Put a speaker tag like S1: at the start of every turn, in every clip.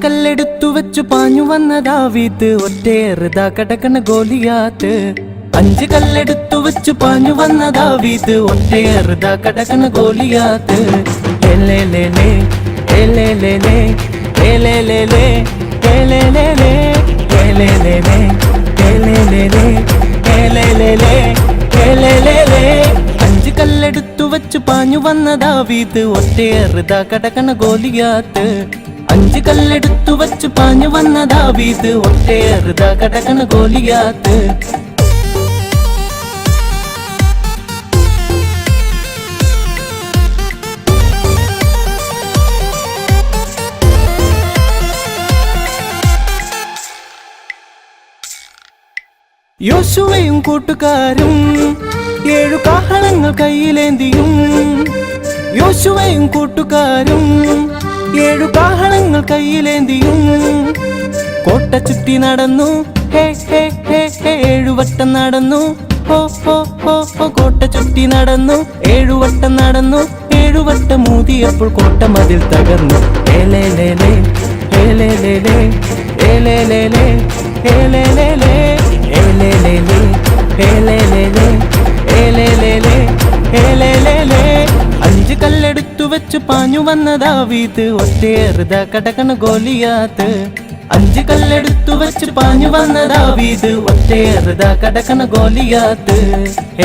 S1: കല്ലെടുത്തു വെച്ചു പാഞ്ഞു വന്ന ദാവീദ് ഒറ്റയേറുതാ കടക്കണ ഗോലിയാത്ത്. 5 കല്ലെടുത്തു വെച്ചു പാഞ്ഞു വന്ന ദാവീദ് ഒറ്റയേറുതാ കടക്കണ ഗോലിയാത്ത്. എലേലേലേ എലേലേലേ എലേലേലേ എലേലേലേ എലേലേലേ എലേലേലേ എലേലേലേ എലേലേലേ 5 കല്ലെടുത്തു വെച്ചു പാഞ്ഞു വന്ന ദാവീദ് ഒറ്റയേറുതാ കടക്കണ ഗോലിയാത്ത്. 5 കല്ലെടുത്തു വെച്ചു പാഞ്ഞു വന്ന ദാവീദ് ഒറ്റയേറുതാ കടക്കണ ഗോലിയാത്ത്. യോശുവയും കൂട്ടുകാരും 7 കാഹളങ്ങൾ കയ്യിലേന്തിയും. യോശുവയും കൂട്ടുകാരും 7 കാഹളങ്ങൾ കയ്യിലേന്തിയും. കോട്ട ചുറ്റി നടന്നു, ഹേ ഹേ ഹേ ഹേ 7 വട്ടം നടന്നു, ഹോ ഹോ ഹോ ഹോ കോട്ട ചുറ്റി നടന്നു, 7 വട്ടം നടന്നു. 7 വട്ടം ഊതിയപ്പോൾ കോട്ട മതിൽ തകർന്നു. ഏലേലേലേ ഏലേലേലേ ഏലേലേലേ ഏലേലേലേ ഏലേലേലേ ഏലേലേലേ ഏലേലേലേ ഏലേലേലേ 5 കല്ലെടുത്തു വെച്ചു പാഞ്ഞു വന്ന ദാവീദ് ഒറ്റയേറുതാ കടക്കണ ഗോലിയാത്ത്. 5 കല്ലെടുത്തു വെച്ചു പാഞ്ഞു വന്ന ദാവീദ് ഒറ്റയേറുതാ കടക്കണ ഗോലിയാത്ത്.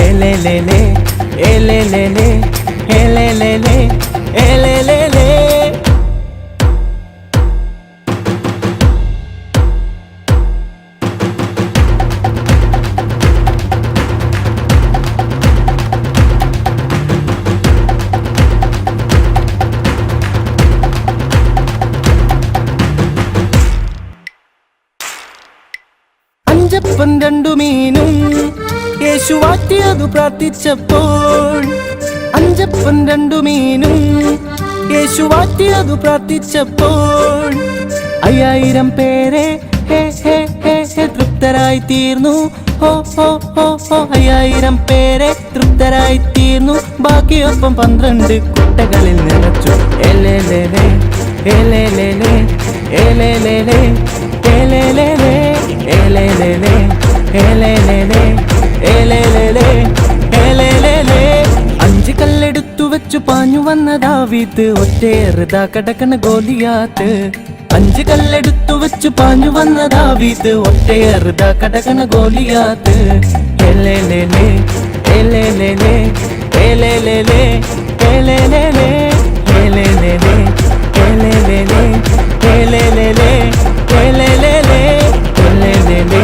S1: ഏലേലേലേ ഏലേലേലേ ഏലേലേലേ ഏലേലേലേ. അഞ്ചപ്പം 2 മീനും യേശു വാറ്റിയതു പ്രാർത്ഥിച്ചപ്പോൾ. 5 2 മീനും യേശു വാറ്റിയതു പ്രാർത്ഥിച്ചപ്പോൾ 5000 പേരെ ഹേ ഹേ ഹേ ഹേ തൃപ്തരായി തീർന്നു. ഹോ ഹോ ഹോ ഹോ 5000 പേരെ തൃപ്തരായി തീർന്നു. ബാക്കിയൊപ്പം 12 കുട്ടകളിൽ നിറച്ചു. ഏലേലേലേ ഏലേലേലേ ഏലേലേലേ ഏലേലേലേ ഏലേലേലേ ഏലേലേലേ ഏലേലേലേ ഏലേലേലേ. 5 കല്ലെടുത്തു വെച്ചു പാഞ്ഞു വന്ന ദാവീദ് ഒറ്റയേറുതാ കടക്കണ ഗോലിയാത്ത്. 5 കല്ലെടുത്തു വെച്ചു പാഞ്ഞു വന്ന ദാവീദ് ഒറ്റയേറുതാ കടക്കണ ഗോലിയാത്ത്. ഏലേലേലേ ഏലേലേലേ ഏലേലേലേ ഏലേലേലേ ഏലേലേലേ ഏലേലേലേ ഏലേലേലേ ഏലേലേലേ ഏലേലേലേ